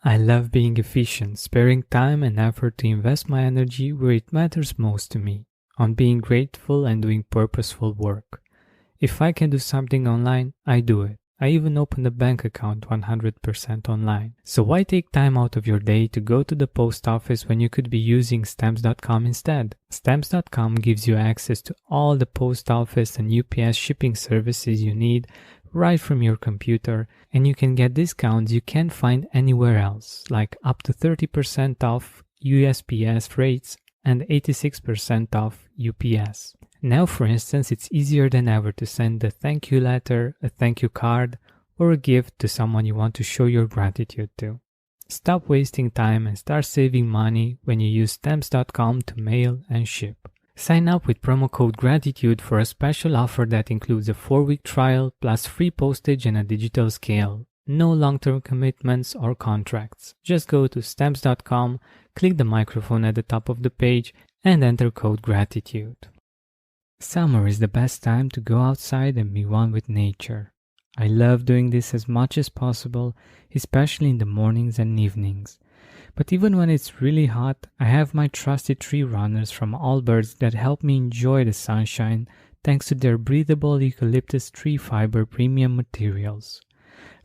I love being efficient, sparing time and effort to invest my energy where it matters most to me, on being grateful and doing purposeful work. If I can do something online, I do it. I even opened a bank account 100% online. So why take time out of your day to go to the post office when you could be using Stamps.com instead? Stamps.com gives you access to all the post office and UPS shipping services you need right from your computer, and you can get discounts you can't find anywhere else, like up to 30% off USPS rates and 86% off UPS. Now, for instance, it's easier than ever to send a thank you letter, a thank you card, or a gift to someone you want to show your gratitude to. Stop wasting time and start saving money when you use Stamps.com to mail and ship. Sign up with promo code GRATITUDE for a special offer that includes a 4-week trial plus free postage and a digital scale. No long-term commitments or contracts. Just go to Stamps.com, click the microphone at the top of the page, and enter code GRATITUDE. Summer is the best time to go outside and be one with nature. I love doing this as much as possible, especially in the mornings and evenings. But even when it's really hot, I have my trusted tree runners from Allbirds that help me enjoy the sunshine thanks to their breathable eucalyptus tree fiber premium materials.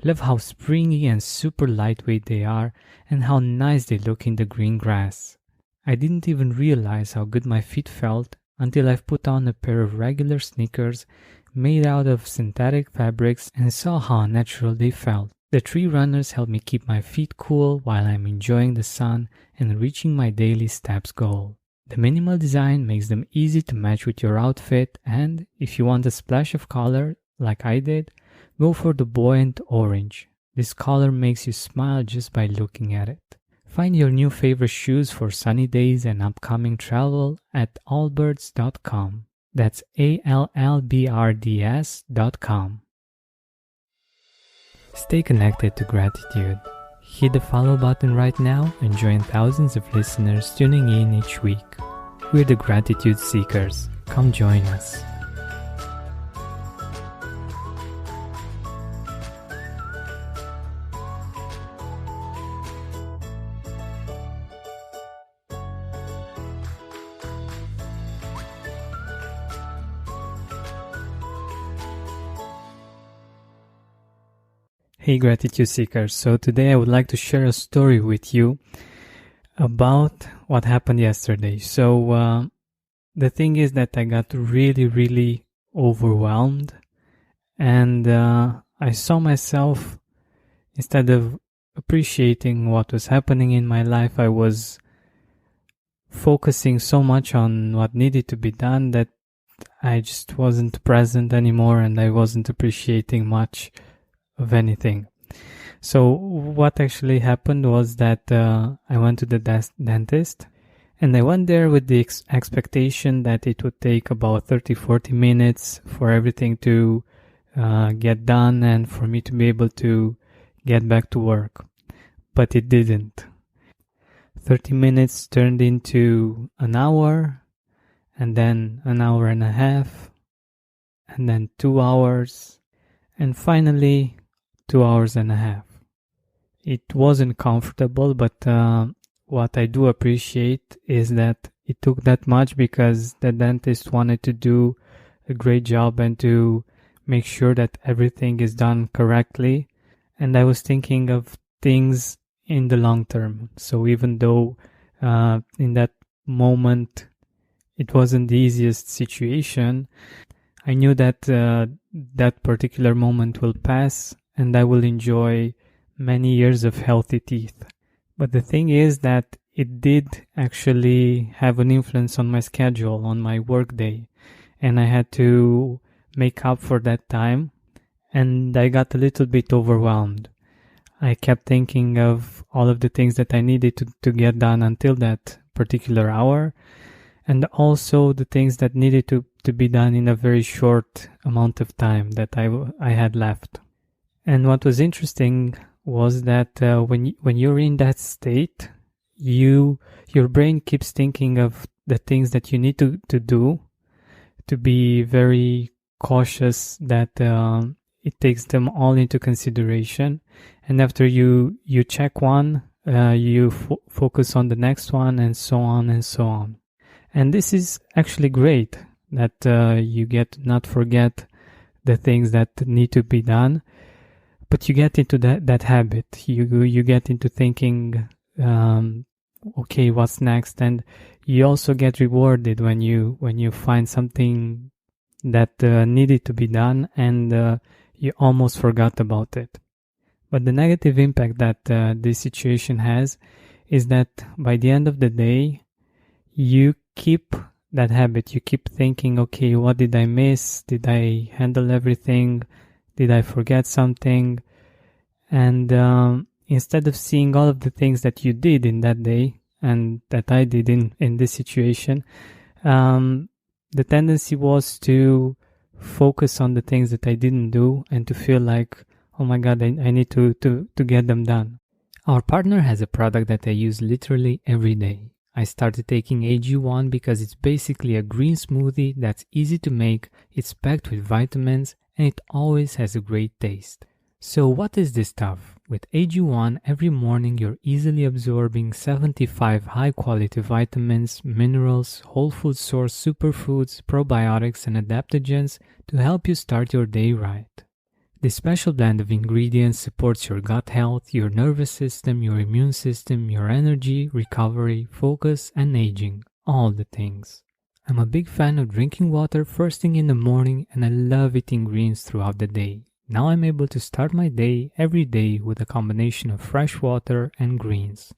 Love how springy and super lightweight they are and how nice they look in the green grass. I didn't even realize how good my feet felt until I've put on a pair of regular sneakers made out of synthetic fabrics and saw how natural they felt. The tree runners help me keep my feet cool while I'm enjoying the sun and reaching my daily steps goal. The minimal design makes them easy to match with your outfit, and if you want a splash of color, like I did, go for the buoyant orange. This color makes you smile just by looking at it. Find your new favorite shoes for sunny days and upcoming travel at allbirds.com. That's ALLBRDS.com. Stay connected to gratitude. Hit the follow button right now and join thousands of listeners tuning in each week. We're the Gratitude Seekers. Come join us. Hey Gratitude Seekers, so today I would like to share a story with you about what happened yesterday. So the thing is that I got really overwhelmed, and I saw myself, instead of appreciating what was happening in my life, I was focusing so much on what needed to be done that I just wasn't present anymore, and I wasn't appreciating much of anything. So what actually happened was that I went to the dentist, and I went there with the expectation that it would take about 30-40 minutes for everything to get done and for me to be able to get back to work. But it didn't. 30 minutes turned into an hour, and then an hour and a half, and then 2 hours, and finally 2 hours and a half. It wasn't comfortable, but what I do appreciate is that it took that much because the dentist wanted to do a great job and to make sure that everything is done correctly. And I was thinking of things in the long term. So even though in that moment it wasn't the easiest situation, I knew that that particular moment will pass and I will enjoy many years of healthy teeth. But the thing is that it did actually have an influence on my schedule, on my work day, and I had to make up for that time, and I got a little bit overwhelmed. I kept thinking of all of the things that I needed to get done until that particular hour, and also the things that needed to be done in a very short amount of time that I had left. And what was interesting was that when you're in that state, your brain keeps thinking of the things that you need to do, to be very cautious that it takes them all into consideration. And after you check one, you focus on the next one, and so on and so on. And this is actually great that you get to not forget the things that need to be done, but you get into that habit. You get into thinking, okay, what's next? And you also get rewarded when you find something that needed to be done, and you almost forgot about it. But the negative impact that this situation has is that by the end of the day, you keep that habit. You keep thinking, okay, what did I miss? Did I handle everything? Did I forget something? And instead of seeing all of the things that you did in that day and that I did in this situation, the tendency was to focus on the things that I didn't do and to feel like, oh my God, I need to get them done. Our partner has a product that I use literally every day. I started taking AG1 because it's basically a green smoothie that's easy to make, it's packed with vitamins, and it always has a great taste. So what is this stuff? With AG1, every morning you're easily absorbing 75 high-quality vitamins, minerals, whole food source superfoods, probiotics, and adaptogens to help you start your day right. This special blend of ingredients supports your gut health, your nervous system, your immune system, your energy, recovery, focus, and aging. All the things. I'm a big fan of drinking water first thing in the morning, and I love eating greens throughout the day. Now I'm able to start my day every day with a combination of fresh water and greens.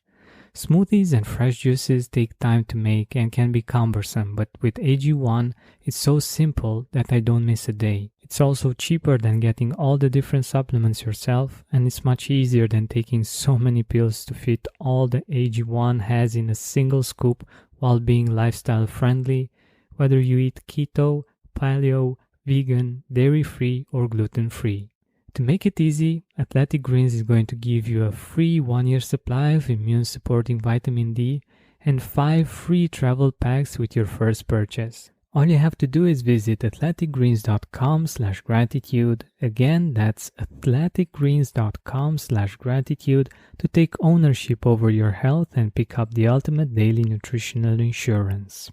Smoothies and fresh juices take time to make and can be cumbersome, but with AG1, it's so simple that I don't miss a day. It's also cheaper than getting all the different supplements yourself, and it's much easier than taking so many pills to fit all the AG1 has in a single scoop while being lifestyle friendly, whether you eat keto, paleo, vegan, dairy-free, or gluten-free. To make it easy, Athletic Greens is going to give you a free 1-year supply of immune-supporting vitamin D and 5 free travel packs with your first purchase. All you have to do is visit athleticgreens.com/gratitude. Again, that's athleticgreens.com/gratitude to take ownership over your health and pick up the ultimate daily nutritional insurance.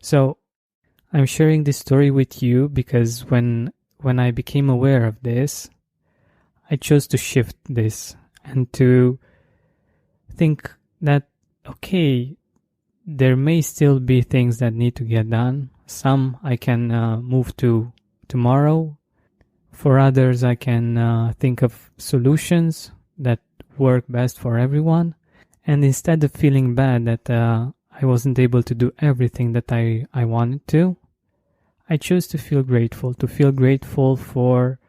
So, I'm sharing this story with you because when I became aware of this, I chose to shift this and to think that, okay, there may still be things that need to get done. Some I can move to tomorrow. For others, I can think of solutions that work best for everyone. And instead of feeling bad that I wasn't able to do everything that I wanted to, I chose to feel grateful for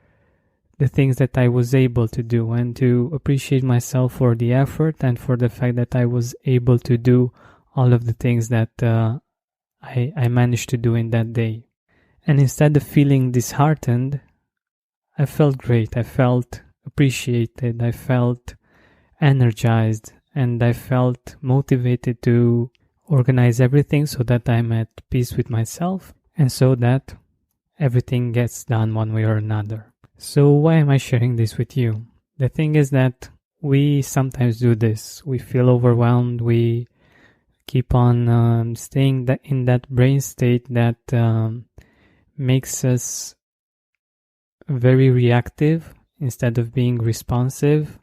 the things that I was able to do and to appreciate myself for the effort and for the fact that I was able to do all of the things that I managed to do in that day. And instead of feeling disheartened, I felt great. I felt appreciated. I felt energized. And I felt motivated to organize everything so that I'm at peace with myself and so that everything gets done one way or another. So why am I sharing this with you? The thing is that we sometimes do this. We feel overwhelmed. We keep on staying in that brain state that makes us very reactive instead of being responsive.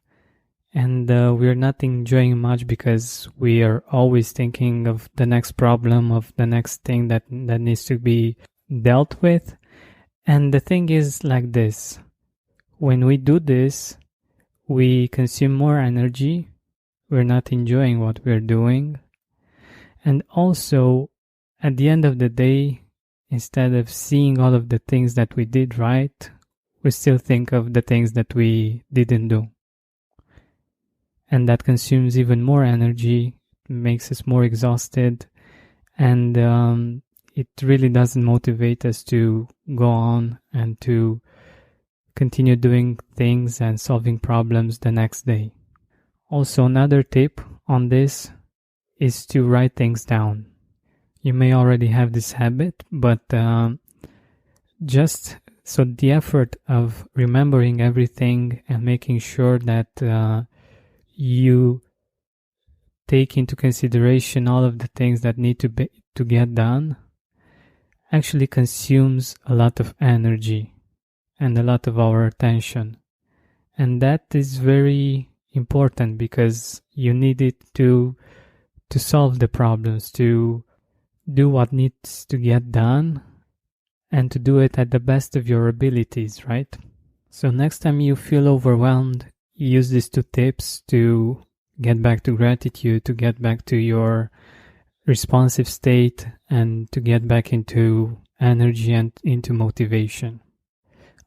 And we're not enjoying much because we are always thinking of the next problem, of the next thing that needs to be dealt with. And the thing is like this. When we do this, we consume more energy. We're not enjoying what we're doing. And also, at the end of the day, instead of seeing all of the things that we did right, we still think of the things that we didn't do. And that consumes even more energy, makes us more exhausted, and it really doesn't motivate us to go on and to continue doing things and solving problems the next day. Also, another tip on this is to write things down. You may already have this habit, but just so the effort of remembering everything and making sure that you take into consideration all of the things that need to get done actually consumes a lot of energy and a lot of our attention. And that is very important because you need it to solve the problems, to do what needs to get done, and to do it at the best of your abilities, right? So next time you feel overwhelmed, use these 2 tips to get back to gratitude, to get back to your responsive state, and to get back into energy and into motivation.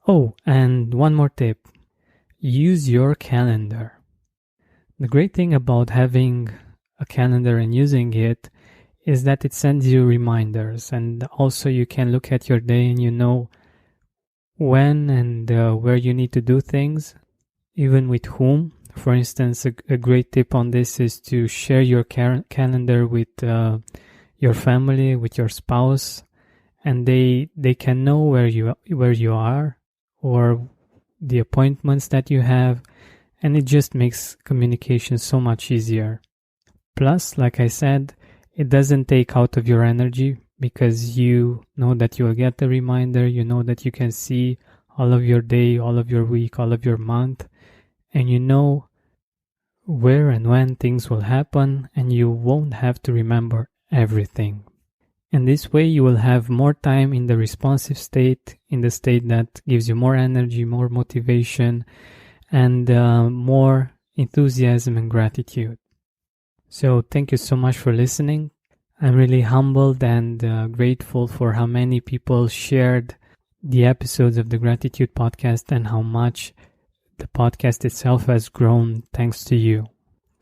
Oh, and one more tip. Use your calendar. The great thing about having a calendar and using it is that it sends you reminders, and also you can look at your day and you know when and where you need to do things, even with whom. For instance, a great tip on this is to share your calendar with your family, with your spouse, and they can know where you are or the appointments that you have, and it just makes communication so much easier. Plus, like I said, it doesn't take out of your energy because you know that you will get the reminder, you know that you can see all of your day, all of your week, all of your month, and you know where and when things will happen, and you won't have to remember everything. And this way you will have more time in the responsive state, in the state that gives you more energy, more motivation, and more enthusiasm and gratitude. So thank you so much for listening. I'm really humbled and grateful for how many people shared the episodes of the Gratitude Podcast and how much the podcast itself has grown thanks to you.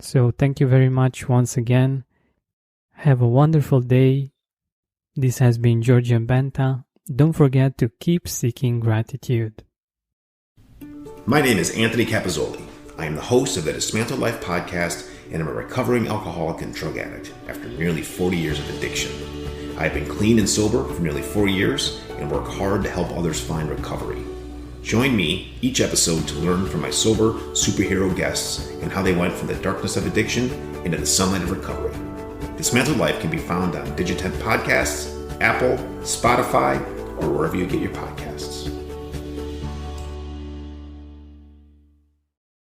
So thank you very much once again. Have a wonderful day. This has been Georgian Benta. Don't forget to keep seeking gratitude. My name is Anthony Capizzoli. I am the host of the Dismantled Life podcast, and I'm a recovering alcoholic and drug addict after nearly 40 years of addiction. I have been clean and sober for nearly 4 years and work hard to help others find recovery. Join me each episode to learn from my sober superhero guests and how they went from the darkness of addiction into the sunlight of recovery. Dismantled Life can be found on Digitent Podcasts, Apple, Spotify, or wherever you get your podcasts.